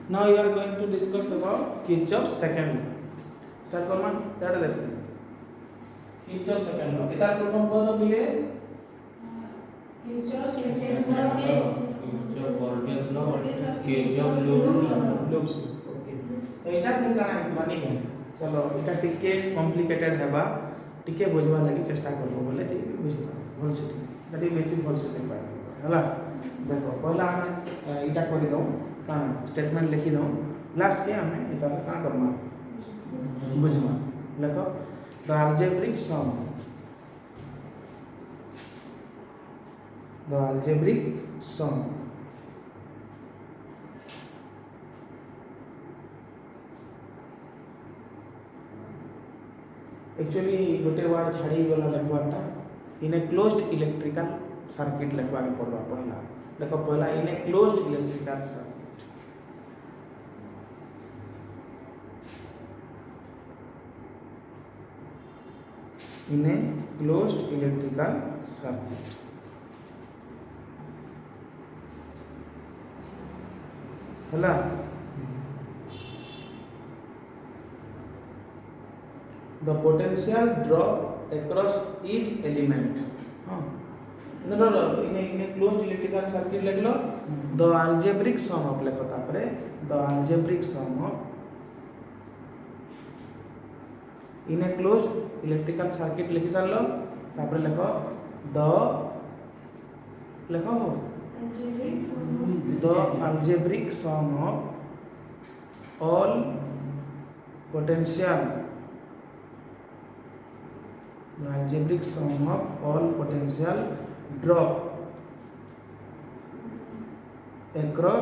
Now you are going to discuss about Kirchhoff's second law. Start करना ज़्यादा देखो Kirchhoff's second law इतार को कौन कौन सा मिले Kirchhoff's second law Kirchhoff voltage law, Kirchhoff loops law. loops okay तो इटा फिर काना है मानी है चलो इटा टिके कॉम्प्लिकेटेड हेबा टिके बुझवा लागि चेष्टा करबो बोले जे बुझबा भल से दैट बेसी भल से पाइ हला देखो पहला हम इटा करि दो काना स्टेटमेंट लिखि दो लास्ट के हमें इता का करना बुझमा देखो द algebraic sum एक्चुअली गोटे वर्ड छाड़ी गला लिखवाटा in a closed electrical circuit लिखवा के पड़वा पहला देखो पहला in a closed electrical circuit in a closed electrical circuit. Hello. The potential drop across each element. No, in a closed electrical circuit like lo, the algebraic sum of like the algebraic sum of in a closed electrical circuit लिखि सारलो तापर लिखो the लिखो the algebraic sum of all potential the algebraic sum of all potential drop across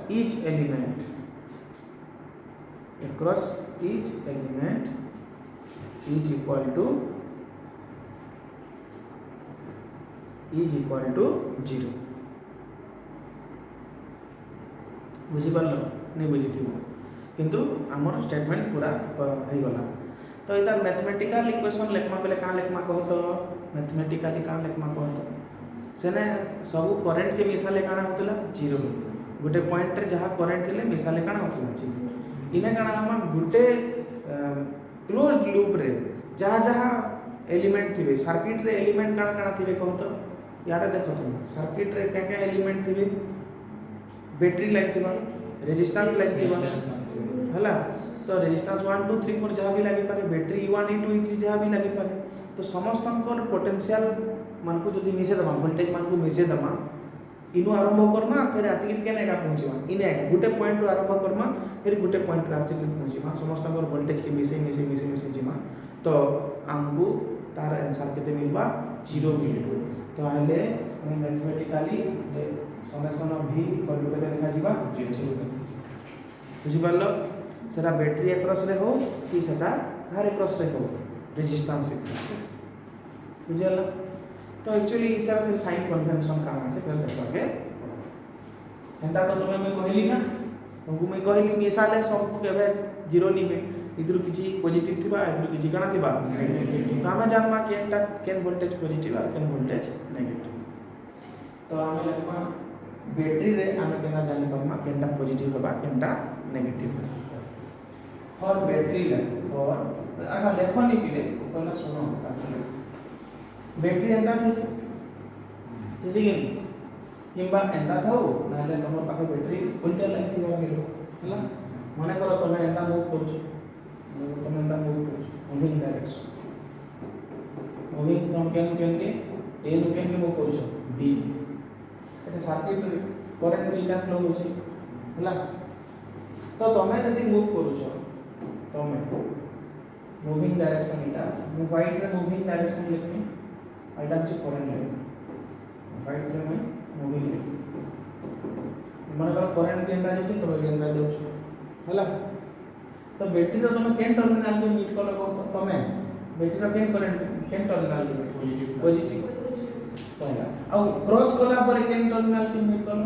each element is equal to 0 बुझी पारलो नहीं बुझीथिबो किंतु हमर statement पूरा हो गला तो इधर मैथमेटिकल इक्वेशन लेखमा बेले का लेखमा कहतो मैथमेटिकली का लेखमा कहतो सेने सब करंट के मिसाले काना होतला 0 गोटे पॉइंट रे जहां करंट थिले मिसाले काना होतला 0 इने काना हम गुटे क्लोज्ड लूप रे जहाँ जहाँ एलिमेंट थिबे सर्किट रे एलिमेंट काना काना थिबे कहतो याडा देखो तुम सर्किट रे क्या क्या एलिमेंट थिबे बैटरी लाइक थिबा रेजिस्टेंस लाइक थिबा हला तो रेजिस्टेंस 1 2 3 4 जहाँ भी लागि पारे बैटरी E1 E2 E3 जहाँ भी लागि पारे तो समस्त पोटेंशियल मान को जदी मिसे दमा वोल्टेज मान को मिसे दमा इनु आरंभ करमा फिर आसिक केने का पहुंचीमा इने गुटे पॉइंट रो आरंभ करमा फिर गुटे पॉइंट रो आसिक पहुंचीमा समस्त वोल्टेज के मिसे जिमा तो हमको तार आंसर केते मिलबा 0 मिलबो तो आले हम mathematically summation of v equal to केते लिखा जिबा 0 बुझि पारलो सेटा बैटरी अक्रॉस रे हो कि सेटा घर अक्रॉस रे हो रेजिस्टेंस अक्रॉस बुझला तो एक्चुअली इतर फिर साइन कन्वेंशन का আছে फिर देखो के एंता तो तुम्हें मैं कहली ना तुमको मैं कहली मिसाले सब केबे 0 निबे इधर किछि पॉजिटिव थिबा इधर किछि काना थिबा तो हमें जानमा केनटा केन वोल्टेज पॉजिटिव और केन वोल्टेज नेगेटिव तो हमें लगमा बैटरी रे हमें केना जानि परमा केनटा पॉजिटिव होबा केनटा नेगेटिव फॉर बैटरी ले फॉर अच्छा लेखनी पिले पहला सुनो बैटरी एंता थिसे जैसे कि किंबा एंता थाओ नाले तमर पाखे बैटरी उल्टा लाइन थिबा गेलो हला मने करो तमे एंता मूव करछ मूविंग डायरेक्शन मूविंग फ्रॉम केन के ए टू केन मूव करछ बी अच्छा सर्किट करंट इला फ्लो होछ हला तो तमे यदि मूव करछ तमे मूविंग डायरेक्शन इला मु व्हाइट रे मूविंग डायरेक्शन लिखनी आइला छ करंट लाइन व्हाइट रे मैं मूविंग मन कर करंट केनता जेती तो केनता जाउछ हला तो बैटरी रो तमे केन टर्मिनल के मीट कलो तो तमे बैटरी रो केन करंट केन टर्मिनल के पॉजिटिव पहला आ क्रॉस कला पर केन टर्मिनल के मीट कलो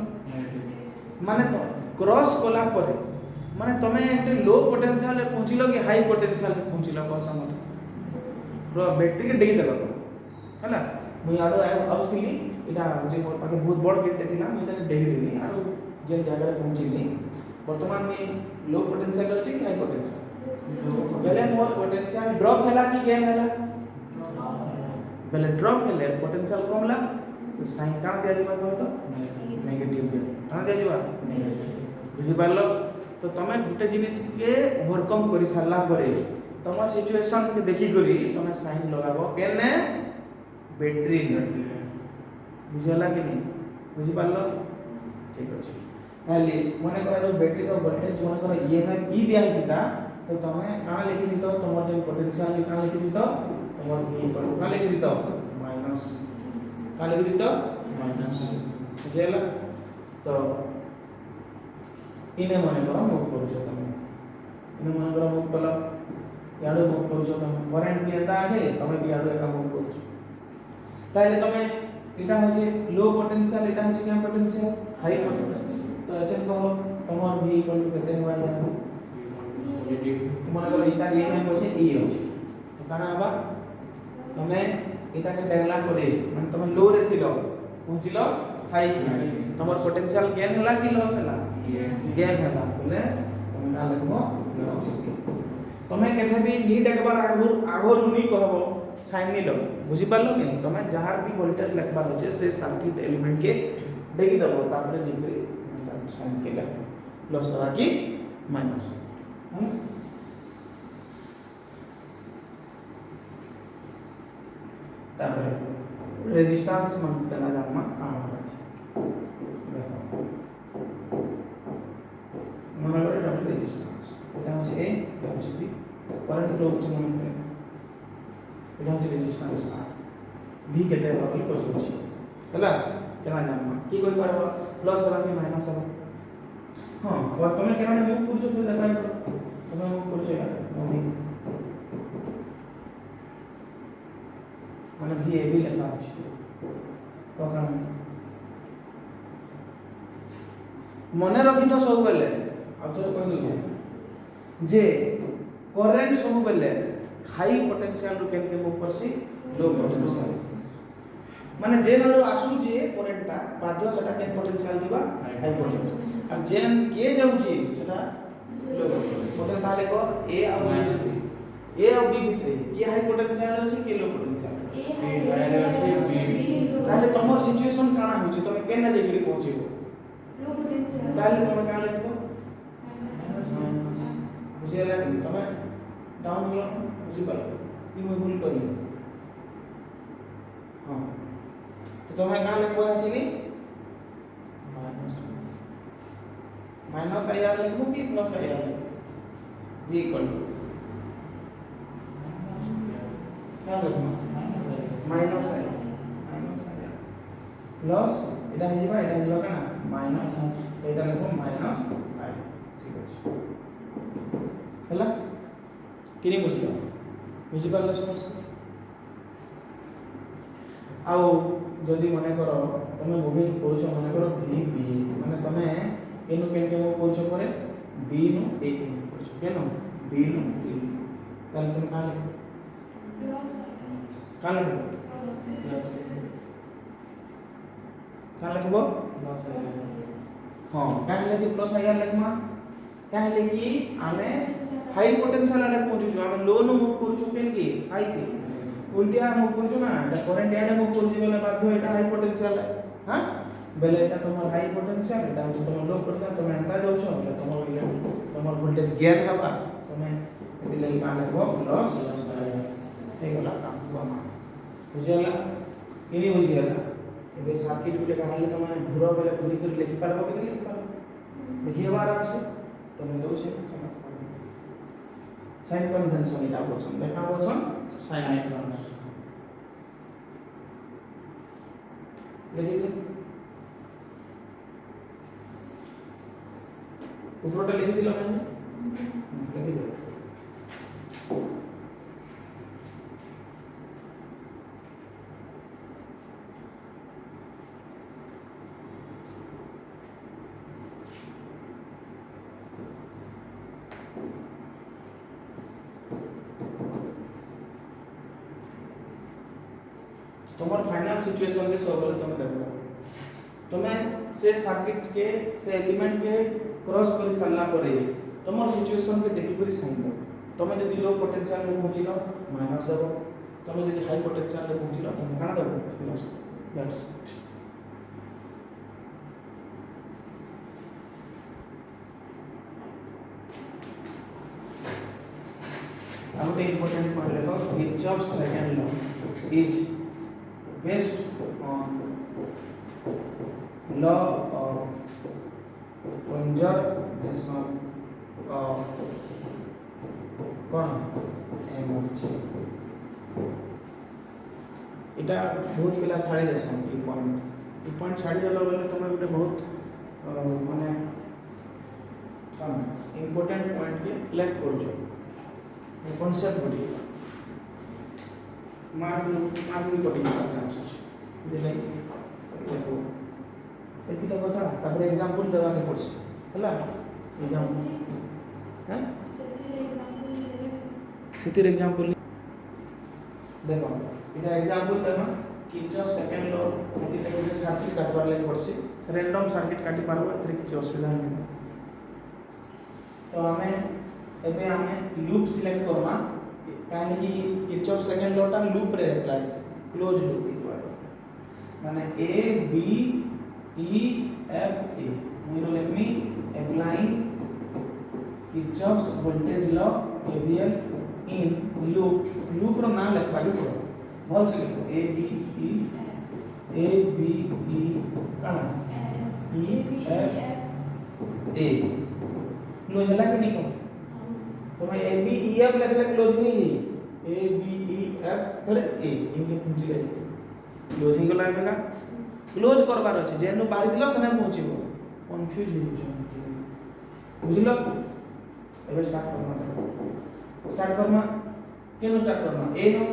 माने तो क्रॉस कला पर माने तमे एक लो पोटेंशियल रे पहुंचिलो कि हाई पोटेंशियल रे पहुंचिलो कहता मत बैटरी के डेई देलो हला मुई आरो आउसथिली इटा जे मोर पाखे बहुत बड़ गेट थिला मुई ताके डेगी देनी आरो जे जगह पहुंचीनी वर्तमान मुई लो पोटेंशियल अछि कि हाई पोटेंशियल बेले मोर पोटेंशियल ड्रॉप हैला कि गेन हैला बेले ड्रॉप हेले पोटेंशियल कमला तो साइन काण दिया जिबा कह तो नेगेटिव दिया काण दिया जिबा बुझि पारलो तो तमे गुटे जिनिस के ओवरकम करि सारला परे तमर सिचुएशन के देखि करी तमे साइन लगाबो केने बैटरी बुझला कि नहीं बुझि पारलो ठीक अछि खाली मने करा जो बैटरी रो वोल्टेज मने करा ईएमएफ ई दिया हिता तो तमे काण लिखि दितो तमर जे पोटेंशियल काण लिखि दितो तमर v काण लिखि दितो माइनस काण लिखि दितो माइनस बुझला तो इने मने करा मुव करूछो तमे इने मने करा मुव कला याडो मुव करूछो तमे करंट भी एता আছে तमे भी याडो एका मुव करूछो ताइले तमे इटा होजे लो पोटेंशियल इटा होजे क्या पोटेंशियल हाई पोटेंशियल तो एचन कहो तमर v केते होआ जाय मने करो इटा ईएमएफ होचे ई होचे तो काना आबा तमे इटा के डेगला करे माने तमे लो रे थिलो पहुंचिलो हाई तमर पोटेंशियल गेन होला कि लॉस होला गेन होला बोले तमे ना लिखबो लॉस तमे केभे भी नी देखबार आगोर नी कहबो साइन नी लो बुझि पारलो कि तमे जहार भी वोल्टेज लिखबार होचे से सर्किट एलिमेंट के डेगी दबो तापरे जिकरी साइन के ले प्लस होला कि माइनस तापरे रेजिस्टेंस मन कला जामा मन करे डबल रेजिस्टेंस এটা হচ্ছে a এটা হচ্ছে b কারেন্ট ফ্লো হচ্ছে মনে করে এটা হচ্ছে রেজিস্ট্যান্স r v কেতে হবে বুঝছি ହେଲା কেনা জানমা কি কই পারবো প্লাস হবে কি মাইনাস হবে হ্যাঁ আর তুমি কেন মুভ করছো পুরো দেখাই তুমি মুভ করছো এটা মুভিং মানে v a b লেখা আছে কখন মনে রাখি তো সব বেলে আউথরে কই দিও जे करंट सब बेले हाई पोटेंशियल रु केन मूव करसी लो पोटेंशियल माने जे रो आसु जे करंटटा बाध्य सेटा केन पोटेंशियल दिबा हाई पोटेंशियल और जेन के जाउची सेटा लो पोटेंशियल ताले को ए और b भितरे के हाई पोटेंशियल अछि के लो पोटेंशियल ताले तमर सिचुएशन काना होची तमे केन जेगिरी पहुंचीबो लो पोटेंशियल ताले तमे का लिखबो बुझेला कि तमे डाउन लो बुझिबल ई मैं भूल करी हां तो तमे का लिखबो आछिनी माइनस आईआर लिखबो कि plus IR v equal to क्या लिखबो minus IR plus iota Hiba काना माइनस एटा लिखबो माइनस आई ठीक अछि ହେଲା किनी बुझिलो बुझि पारला समस्त आउ जदी मने करो तमे मूविंग करछो मने करो v b माने तमे केनु केन के मूव करछो करे b नु a के मूव करछो केनु b नु a ताले तमे का लिखो का लिखो का लिखबो हां काहे कि प्लस आईआर लिखमा काहे कि आमे हाई पोटेंशियल आडे पहुंचु जो आमे लो नु मूव करूछु केन की हाई के उल्टिया मूव करूछु ना एटा करंट आडे मूव करूछु बेले बाध्य एटा हाई पोटेंशियल हां बेले एटा तमर हाई पोटेंशियल एटा होछ तमर लो पोटेंशियल तमे अंता जाउछो तमर वोल्टेज गेन हबा तमे एति लई का लेबो प्लस ए गला काम हुआ बुझियला किनी बुझियला एबे सर्किट बिले काढले तमे घुरो बेले घुरी कर लिखि पारबो कि लिखि पारबो लिखिबा आराम से तमे दोसे साइन कन्वेंशन इटा बोलछन देखा बोलछन साइन कन्वेंशन लिखि दे ऊपरटा लिखि दिलो ना लिखि दे तुमर फाइनल सिचुएशन के सब तुम देखो तुम्हें से सर्किट के से एलिमेंट के क्रॉस कर सारला परे तुमर सिचुएशन के देखि करी साइन दो तुम यदि लो पोटेंशियल में पहुंचिलो माइनस देबो तुम यदि हाई पोटेंशियल में पहुंचिलो तुम काना देबो प्लस दैट्स इट अब एक इंपॉर्टेंट पॉइंट देखो Kirchhoff second law is based on law of conservation of कौन एनर्जी इटा बहुत पिला छाड़ी देसन ई पॉइंट छाड़ी देलो बेले तुम गोटे बहुत माने कौन इंपोर्टेंट पॉइंट के लैक करछो कॉन्सेप्ट बडी मार्क भी कटिंग का चांस ଅଛି दिले देखो एति तो कथा तापर एग्जांपल देवा के पड़छ हला एग्जांपल हैं सेतिर एग्जांपल देखो इटा एग्जांपल देमा किरचॉफ सेकंड लॉ एति लेके सर्किट काटबार ले पड़छ रैंडम सर्किट काटी पारबो एतरे किछ असुविधा नै तो हमें एबे हमें लूप सिलेक्ट करना काहे कि किरचॉफ सेकंड लॉ टा लूप रे अप्लाई क्लोज लूप इतवार माने a b e f a you let me applying Kirchhoff's voltage law KVL in loop रो नाम लिखवा दो बोल से लिखो a b e काना e f a क्लोज हला के नहीं को तुम्हें ए बी ई एफ लिखले क्लोज नहीं है ए बी ई एफ बोले ए इनके पूंजी ले क्लोजिंग को लागेगा क्लोज करबार अछि जेनु बारी दिलो सने पहुंचिबो कंफ्यूज हो जाउ बुझलो एबे स्टार्ट करना केनु स्टार्ट करना ए नो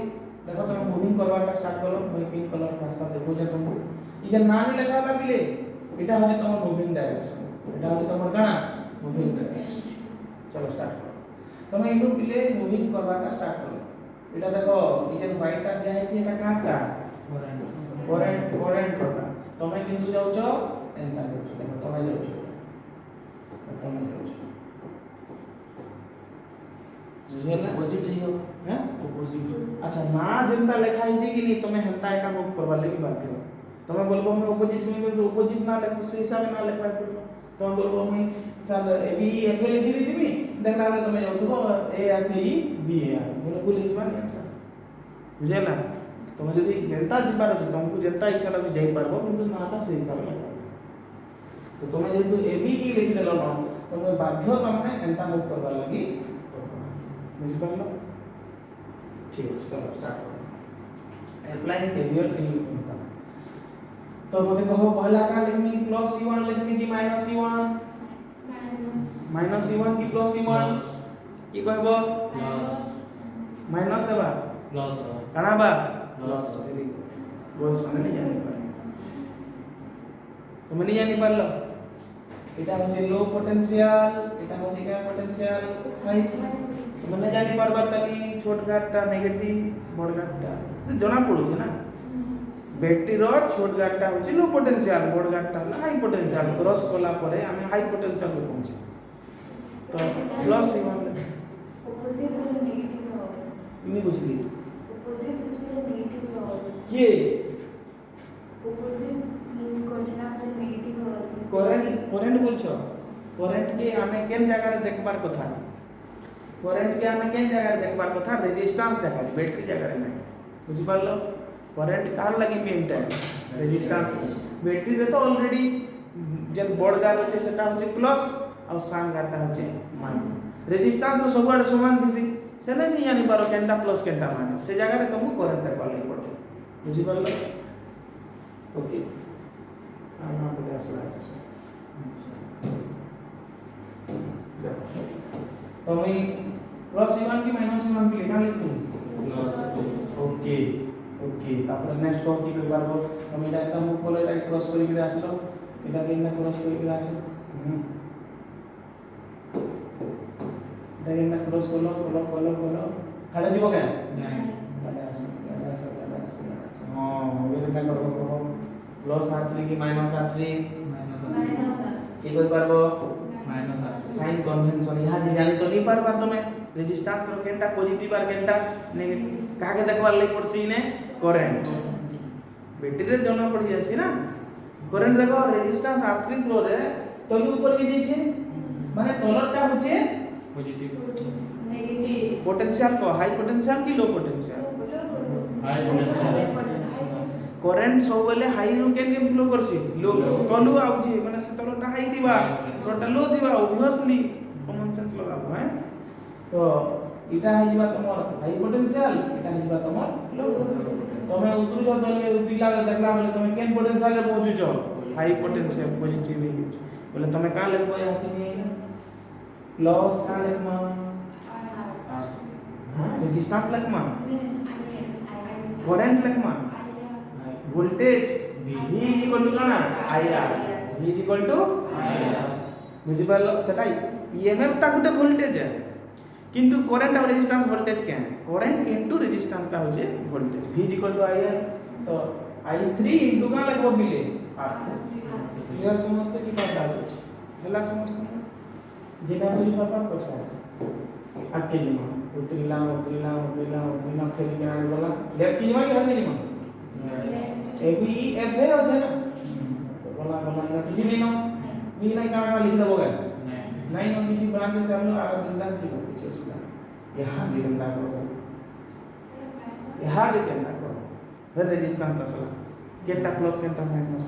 देखो तुम मूविंग करवाटा स्टार्ट करो मैं पिंक कलर रास्ता देखो जे तुमको ई जे नाम लिखा लागिले एटा होजे तुम मूविंग डायरेक्शन एटा होजे तुम काना मूविंग डायरेक्शन चलो स्टार्ट करो तुम इनु पिले मूविंग करवाटा स्टार्ट करो एटा देखो ई जे व्हाइट टा दिया है एटा काटा करंट करता तुम किंतु जाउ छ एंता देखो तुम जाउ बुझेला अपोजिट ही हो हैं अपोजिट अच्छा ना जेंता लिखा है कि नहीं तुम्हें हेंता एका मूव करबा लेगी बात है तुम्हें बोलबो मैं अपोजिट में तो अपोजिट ना लिख से हिसाब ना लिखवा पड़ो तुम बोलबो मैं सर ए बी एफ लिखि देथिबी देखला बेले तुम जाउथबो ए एफ ई बी ए बोले भूल इस बार आंसर बुझेला तुम यदि जेंता जिबार छ तुमको जेंता इच्छा लगे जाई पारबो किंतु नाटा से हिसाब लिखवा तो तुम जेतु ए बी ई लिखि देलो न तुम बाध्य तुमने एंता मूव करबा लागि बुझ पारलो ठीक है चलो स्टार्ट करो अप्लाई केवीएल इन लूप तो बोलते कहो पहला का लिखनी प्लस e1 लिखनी कि माइनस e1 माइनस e1 की प्लस e1 की कहबो माइनस है बा प्लस काना बा प्लस वेरी गुड बोल समझ नहीं जाने पर तुम नहीं जाने पारलो এটা হচ্ছে লো পোটেনশিয়াল এটা হচ্ছে क्या পোটেনশিয়াল হাই तुम नहीं जाने पारबा तनी छोट गाटा नेगेटिव बड़ गाटा जना पड़ुछ ना बैटरी रो छोट गाटा होची लो पोटेंशियल बड़ गाटा हाई पोटेंशियल क्रॉस कोला परे हमें हाई पोटेंशियल पे पहुंचे तो प्लस e1 ऑपोजिट वाला नेगेटिव हो नहीं बुझली ऑपोजिट वाला नेगेटिव हो ये ऑपोजिट कोचना वाला नेगेटिव हो करंट बोलछो करंट के हमें केन जगह रे देखबार कथा करंट के हमें केन जगह रे देखबार कथा रेजिस्टेंस जगह बैटरी जगह रे नहीं बुझि पारलो करंट कार लगी मेन टाइम रेजिस्टेंस बैटरी रे तो ऑलरेडी जब बड़ गार होचे सेटा होचे प्लस और सान गारटा होचे माइनस रेजिस्टेंस रो सब आडे समान दिसी से नहीं जानि पारो केनटा प्लस केनटा माइनस से जगह रे तुमको करंट देखबा लागि पड़ो बुझि पारलो ओके आना पड़े असला तो मैं प्लस e1 की माइनस e1 की लिखा लिखूं ओके ओके तापर नेक्स्ट को की करबो हम एटा एकटा मुख बोले एटा क्रॉस करी के आसलो एटा केना क्रॉस करी के आसलो एटा केना क्रॉस कोलो हाडा जीवो क्या नहीं हाडा आसो हां ये क्या करबो कहो प्लस r3 की माइनस r3 माइनस की कोई पारबो माइनस साइन कन्वेंशन यहाँ जे जानी तो नहीं पारबा तमे रेजिस्टेंस रो केनटा पॉजिटिव आर केनटा नेगेटिव काके देखबार लई पड़सी ने करंट बैटरी रे जमा पड़ जासी ना करंट देखो रेजिस्टेंस r3 थ्रो रे तलु ऊपर के जे छे माने तलरटा होचे पॉजिटिव नेगेटिव पोटेंशियल को हाई पोटेंशियल की low potential high potential current सब बेले हाई रू केन के फ्लो करसी लो तलु आउची माने से तलटा हाई दिबा छोटा लो दिबा ऑब्वियसली कॉमन सेंस लगाबो है तो इटा है जिबा तमर हाई पोटेंशियल इटा है जिबा तमर लो तमे उतरु छ तले उतिला ले देखला बेले तमे केन पोटेंशियल रे पहुंचु छ हाई पोटेंशियल पॉजिटिव बोले तमे का लेबो याची प्लस का लेखमा रेजिस्टेंस लेखमा करंट लेखमा वोल्टेज V इक्वल टू काना IR V इक्वल टू बुझि पालो सेटा EMF ता गुटे वोल्टेज है किंतु करंट और रेजिस्टेंस वोल्टेज क्या है करंट इनटू रेजिस्टेंस ता होचे voltage V equal to IR तो I3 इनटू का लगबो बिले R3 क्लियर समझते की बात आवे हला समझते जेटा बुझि पापा पछा अकेले में उतरिला फिर के आने बोला लेफ्ट की जमा की हर की जमा एबी एफ है और ना तो बोला ना किसी नहीं नो भी नहीं का लिख दो गए नहीं नो किसी ब्रांच से चलो आगे बिंदास जी पीछे सुधा यहां दिखंदा करो यहां दिखंदा करो फिर रेजिस्टेंस असला केटा प्लस केटा माइनस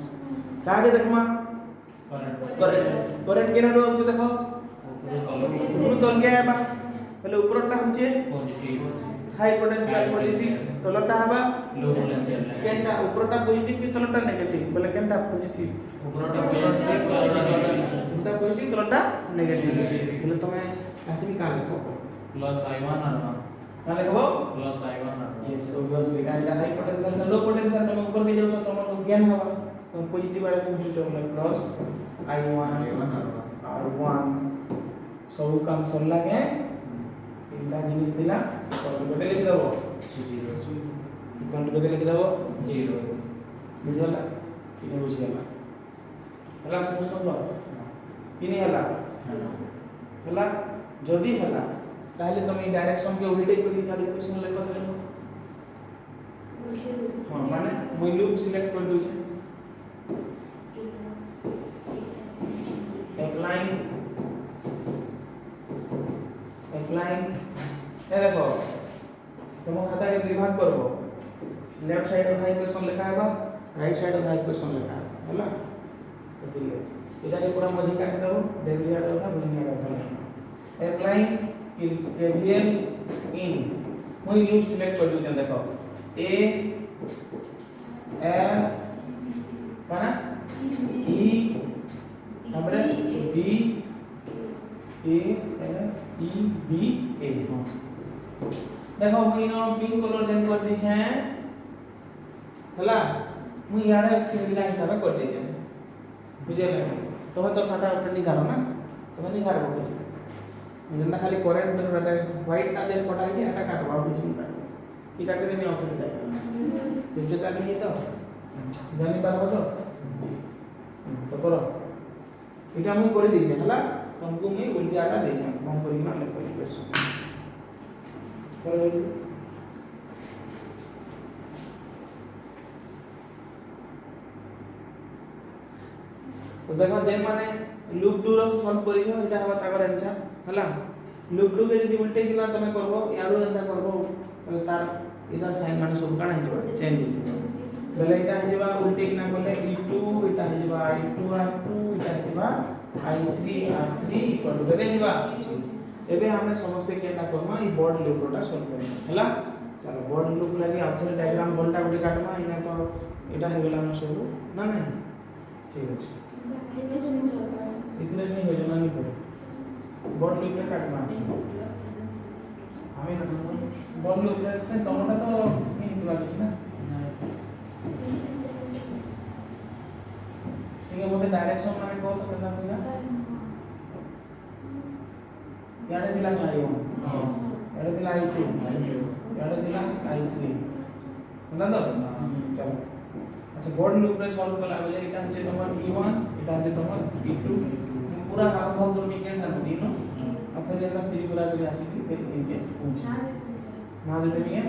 कागे देखमा करंट केना रो अछि देखो ऊपर तल गया बा पहले ऊपरटा होचे पॉजिटिव हाई पोटेंशियल पॉजिटिव तलटा हबा लो पोटेंशियल केनटा ऊपरटा पॉजिटिव की तलटा नेगेटिव बोले केनटा पॉजिटिव ऊपरटा पॉजिटिव तलटा पॉजिटिव तलटा नेगेटिव बोले तमे एक्चुअली का लिखो प्लस I1 और का लिखो प्लस I1 यस ऑब्वियसली का हाई पोटेंशियल लो पोटेंशियल तमे ऊपर के जाओ तो तमे ज्ञान हवा तो पॉजिटिव वाले पहुंचो तो बोले प्लस I1 R1 सब काम सरला के तीनटा जिनिस दिला तो गोटे लिख दबो 0 इक्वल टू लिख दबो 0 बुझला कि नहीं बुझला हला समझ कि नहीं हला हला जदी हला ताहले तुम डायरेक्शन के उल्टे करी तार इक्वेशन लिख देबो हां माने मुई लूप सिलेक्ट कर दउ छी अप्लाइंग ए देखो तुम खाता के विभाग करबो लेफ्ट साइड ऑफ इक्वेशन लिखा है राइट साइड ऑफ इक्वेशन लिखा है हला तो दिले इटा के पूरा मझी काट देबो डेविएट होता लिनियर होता अप्लाइंग KVL इन मुई लूप सिलेक्ट कर दउ देखो A L काना E हमरे B A L E B A देखो मुई नो पिंक कलर देन कर दी छे हला मुई याडे किला हिसाब कर दे बुझले तमे तो खाता ओपन नहीं करो ना तमे नहीं करो कुछ जेंदा खाली करंट व्हाइट ता देन कटा है एटा काटबा कुछ नहीं काटबा की काटे देनी ऑप्शन दे बुझे ता नहीं तो जानि पारबो तो करो इटा मुई कर दी छे हला तुमको मैं उल्टी आटा दे छे हम करी ना ले कोई क्वेश्चन तो देखो जे माने लूप 2 रो सॉल्व करी छ एटा हवा ताकर आंसर हला लूप 2 के यदि उल्टे किना तमे करबो यारो एंदा करबो तार इधर साइन माने सब काना हिजबा चेंज हिजबा बेले एटा हिजबा उल्टे किना बोले e2 Etah हिजबा i2 r2 Etah हिजबा i3 r3 equal to केते हिजबा एबे हमें समझते केना करमा ई बोर्ड लूपटा सॉल्व करना हला चलो बोर्ड लूप लागि आउथर डायग्राम बोलटा गुडी काटमा इना तो एटा हे गेला हम सब ना नहीं ठीक है इतने नहीं हो जाना नहीं पड़े बोर्ड लूप में काटना हमें ना बोर्ड लूप में तमटा तो नहीं हितवा किछ ना ठीक है बोलते डायरेक्शन माने को तो करना पड़ेगा याडे दिला आई1 हां याडे दिला i2 याडे दिला i3 ना तो चलो अच्छा बोर्ड लूप रे सॉल्व कला बेले एटा हचे तमर e1 एटा हचे तमर e2 पूरा आरंभ कर मी केन नो नो अब फिर एटा फिर पूरा के आसी कि फिर इनके पूछ ना दे देंगे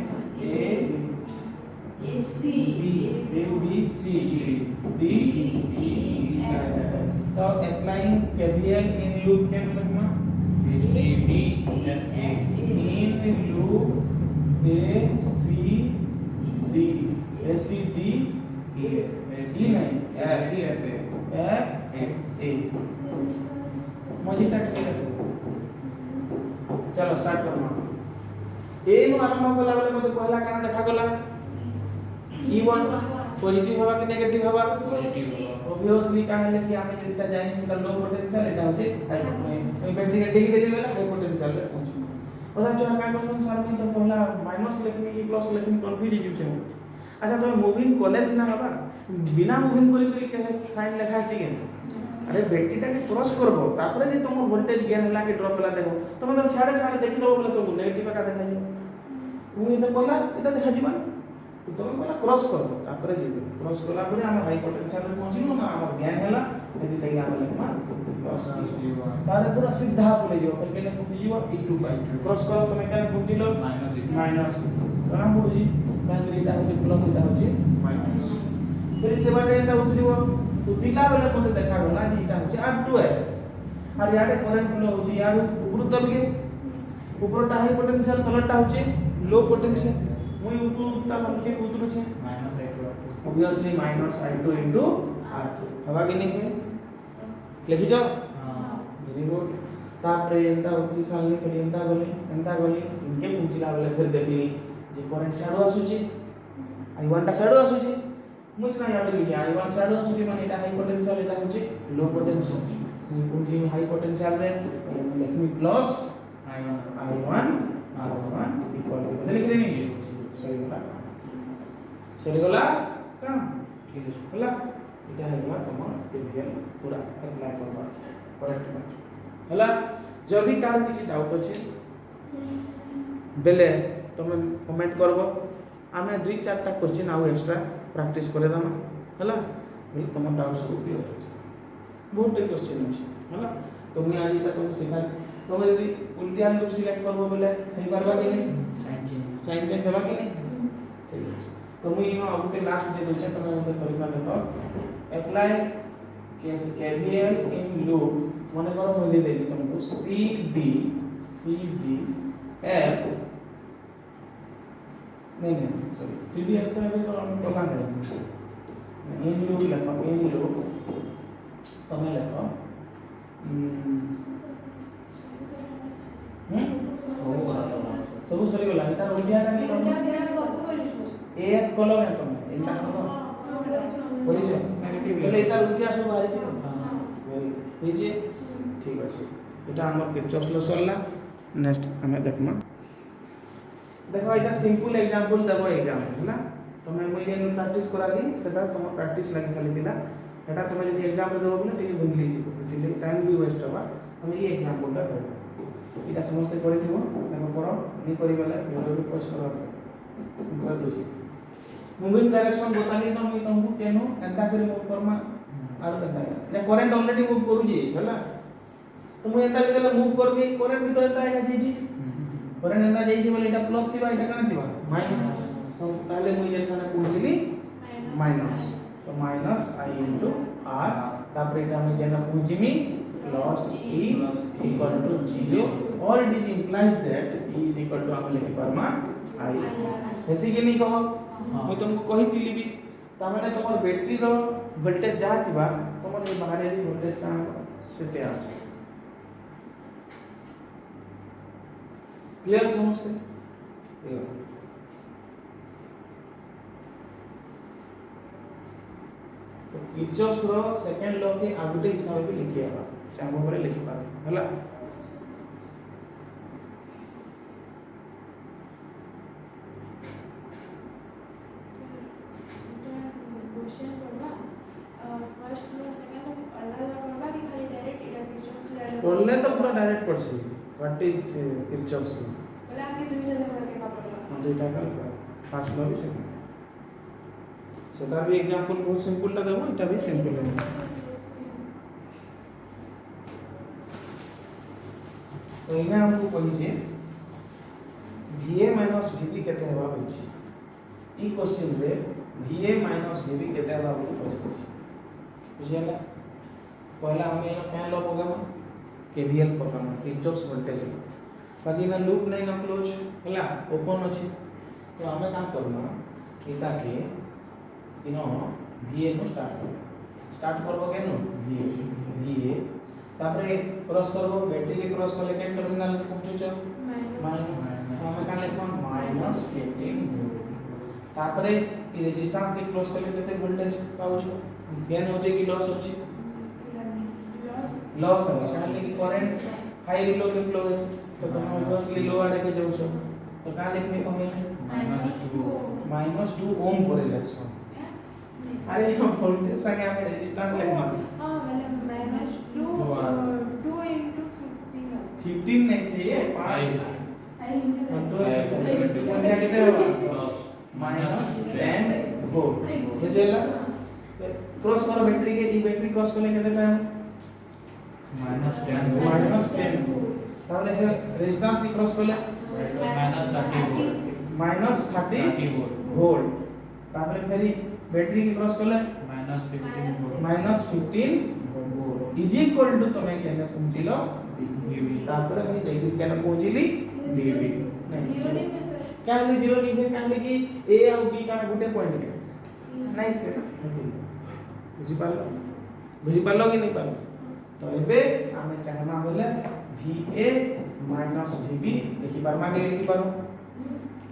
A C B C D E तो applying KVL in loop can Lagma C D F A in loop A C D A C D E E नहीं F D F A F A मजीटा के चलो start करना ए नु आरंभ कला बेले मते पहला काना देखा गला E1 पॉजिटिव हवा कि नेगेटिव हवा पॉजिटिव ऑब्वियसली का है कि आमे जेटा जानि जेटा लो पोटेंशियल एटा होचे हाई बैटरी के टेकी देली बेला हाई पोटेंशियल रे पहुंची ओदा जो का कोन सर में तो पहला माइनस लेखनी की प्लस लेखनी कंफ्यूज हो छै अच्छा तो मूविंग कॉलेज ना बाबा बिना मूविंग करी के साइन लिखा सीगे अरे बैटरीटा के क्रॉस करबो तापरे जे तुम वोल्टेज गेन हला के ड्रॉप हला देखो तुम तो छाड़े छाड़े देखि दो बोले तो नेगेटिव का देखा जाय मुई तो पहला एटा देखा जीवन तो पहला क्रॉस करबो तापरे जे क्रॉस कला परे हम हाई पोटेंशियल रे पहुंचिलो ना हमर गेन हला एति तई हम लेखमा प्लस तारे पूरा सीधा बोले जो कल के पहुंची जीव e2 बाय क्रॉस करो तुम का पहुंचिलो माइनस कना बुझी कान एटा होचे प्लस एटा होचे माइनस फिर से बाटे एटा उतरिबो उतिला बेले मते देखा गला कि एटा होचे R2 है और याडे करंट फ्लो होचे याडू ऊपर तल के ऊपरटा हाई पोटेंशियल तलटा होचे लो पोटेंशियल मुई ऊपर ता होचे उतरु छे ऑब्वियसली -I2 * R2 हवा कि नहीं है लिखि जाओ हां वेरी गुड तापरे एंता उतरी साले के एंता गली इनके पूछिला बेले फिर देखली जे करंट साडो आसुची I1 टा साडो आसुची मुझना याद लिखि I1 साडो आसुची माने एटा हाई पोटेंशियल एटा होची लो पोटेंशियल मुई पूंजी हाई पोटेंशियल रे लिखमी plus I1 R1 equal to लिख देनी सही गला काम ठीक है होला एटा है गला तमर KVL पूरा अप्लाई करबा करेक्ट होला जदी कार किछि डाउट अछि बेले तमे कमेंट करबो आमे 2-4 टा क्वेश्चन आउ एक्स्ट्रा प्रैक्टिस करे दमा होला बेले तमर डाउट सब क्लियर अछि बहुत क्वेश्चन अछि होला तो मुई आज एटा तुम सिखा तमे यदि उल्टिया लूप सिलेक्ट करबो बेले कहि परबा कि नहीं साइन चेंज हवा कि नहीं ठीक है तो मुई इनो अब लास्ट दे दोचे तमे मते परीक्षा देखो अप्लाई KVL इन लूप माने करो मुई दे देली तुमको CD F नहीं सॉरी CD F तो है तो हम तो ला नहीं इन लूप लिखो इन लूप तमे लिखो सब सरी गला इता उल्टिया का नहीं एक कलर है तुम इतना कलर बोलिছো বলে এটা উল্টিয়া সব বাহিছে ভেরি বুঝি ঠিক আছে এটা আমার কিরচফস ল সরলা নেক্সট আমি দেখমা দেখো এটা সিম্পল एग्जांपल দেবো एग्जाम है তুমি মই যেন প্র্যাকটিস করালি সেটা তোমার প্র্যাকটিস লাগি খালি দিলা এটা তুমি যদি एग्जाम দেবো বলে ঠিক বুঝলি বুঝলি টাইম भी वेस्ट হবা আমি এই एग्जांपलটা দেব এটা সমস্ত করে দিব দেখো পড়ো নি করিবেলে ভিডিও পোস্ট করব করে দিছি मूविंग डायरेक्शन बताली न मुई तुमको केनो एंता करी मूव करमा आरो एंता ले करंट ऑलरेडी मूव करू जी हला तो मुई एंता देले मूव करबी करंट भी तो एंता आगा जेजी करंट एंता जेजी बोले एटा प्लस थिबा एटा कना थिबा माइनस तो ताले मुई जेठाना पूछली माइनस तो माइनस I * R तापर एटा मुई जेना पूछिमी प्लस E इक्वल टू 0 और it is implies that E equal to हम लिखि परमा I ऐसे के नहीं कहो मैं तुमको कहि दिली भी तामेने तमर बैटरी रो वोल्टेज जा थिबा तमर ए बाहर रे वोल्टेज का सेते आस क्लियर समझते तो किरचॉफ्स रो सेकंड लॉ के आगुटे हिसाब पे लिखियाबा चामो पर लिखि पाबे हला पढ़ले तो पूरा डायरेक्ट पढ़सी व्हाट इज किरचॉफ्स लॉ बोले आपके दुईटा लेवल के का पढ़ला हम दुईटा का फर्स्ट लॉ भी सेकंड সেটা भी एग्जांपल बहुत सिंपल टा देबो এটা भी सिंपल है तो इने हमको कहि जे VA माइनस VB केते हेबा होछि ई क्वेश्चन रे VA माइनस VB केते हेबा बोली पछछि बुझियला पहला हम एनो क्या लॉ होगा KVL पकड़ना किरचॉफ्स वोल्टेज बाकी ना लूप नहीं ना क्लोज हला ओपन अछि तो हमें काम करना एटा के इनो VA नो स्टार्ट करबो केनो VA तापरे क्रॉस करबो बैटरी के क्रॉस करले केन टर्मिनल पहुंचुचो हमें का लिखबो -15 तापरे ई रेजिस्टेंस के क्रॉस करले केते वोल्टेज पाउछो गेन होजे कि लॉस होछि लॉस है काहे कि करंट हाई लो के फ्लो है तो तुम ऑब्वियसली लो आड़े के जाउछो तो का लिखने को है -2 ओम पर इलेक्शन अरे ये वोल्टेज संगे हमें रेजिस्टेंस लिखना हां मतलब -2 into 15 नहीं से ये 5 पंचा कितने होगा -10 वोल्ट बुझेला क्रॉस करो बैटरी के ई बैटरी क्रॉस करले केते पाए -10 ताहले है रेजिस्टेंस की क्रॉस करले -30 वोल्ट तापरे फेरी बैटरी की क्रॉस करले -15 वोल्ट इज इक्वल टू तमे केने पहुंचिलो तापरे भाई देखि केने पहुंचिली VB नहीं क्या है जीरो लिखे क्या है कि A और B का गोटे पॉइंट के नहीं से बुझी पालो कि नहीं पालो तो एबे हमें चाहना बोले VA माइनस VB देखि बारमा के लिखि पारो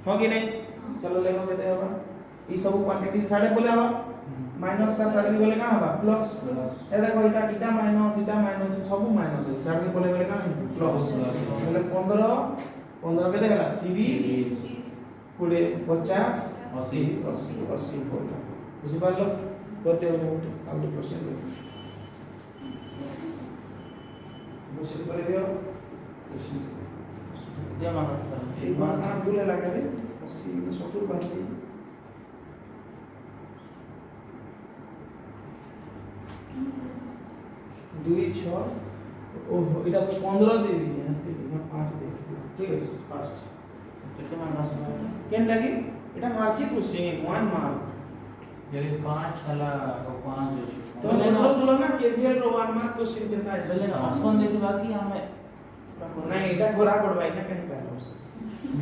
हो कि नहीं चलो लेनो केते होगा ई सब क्वांटिटी साडे बोले हवा माइनस का साडे बोले का हवा प्लस ए देखो इटा माइनस सब माइनस है साडे बोले का प्लस बोले 15 के देखला 30 पुरे 50 80 बोला बुझी पालो करते हो आउट क्वेश्चन दे क्वेश्चन कर दियो दे मानस कर एक बार नाम भूले लगा रे 80 में 70 बाकी 2 6 ओहो इटा 15 दे दीजिए 5 दे ठीक है 5 कितने मार्क्स केन लगी एटा मार्क ही क्वेश्चन 1 मार्क यदि 5 हला 5 अछि तो मतलब तुलना केवीएल रो 1 मार्क क्वेश्चन केता है बोले ना ऑप्शन देथि बाकी हमें नहीं एटा घोरा पड़बा एटा कहीं पालो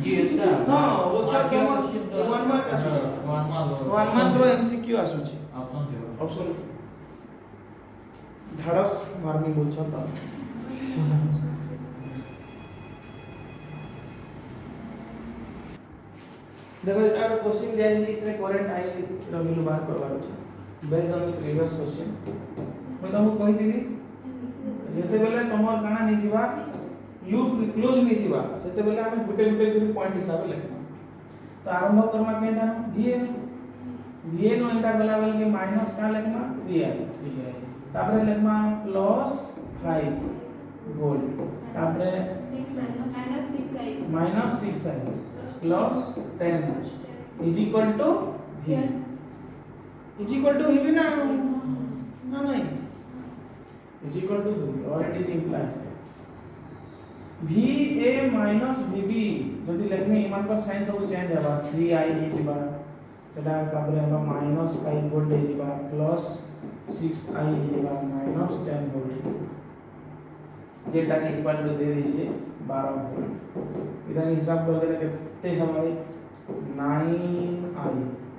जी एता हां वो सब केवल 1 मार्क आसुची 1 मार्क रो एमसीक्यू आसुची ऑप्शन थे ऑप्शन धाड़स मारनी बोल छता देखो एटा क्वेश्चन दिया है इतने करंट आई रमिलु बाहर करवार छै based on the previous question मैं तुमको कहि दिली जते बेले तमर काना नि थिबा लूप क्लोज नि थिबा सेते बेले हम गुटे गुटे पॉइंट हिसाब लिखना तो आरंभ करमा केटा VA नो एटा गला बेल के माइनस का लिखना VI तापरे लिखना प्लस 5 वोल्ट तापरे -6 plus 10 is equal to V is equal to VB ना नहीं इज इक्वल टू VB और it is implies VA minus VB जदि लिखने इमान पर साइन सब चेंज हेबा 3I हिबा सेटा तापरे हम -5 वोल्ट हिबा प्लस 6I हिबा -10 वोल्ट जेटा के इक्वल टू दे दीजिए 12 वोल्ट इधर हिसाब कर देले कितने हमारे 9I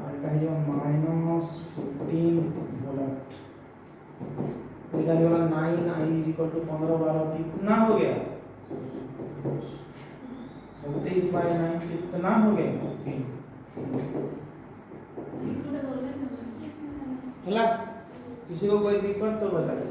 और कहियो -15 वोल्ट तो इधर ये वाला 9I = 15 12 कितना हो गया 27/9 कितना हो गया हला किसी को कोई दिक्कत तो बताइए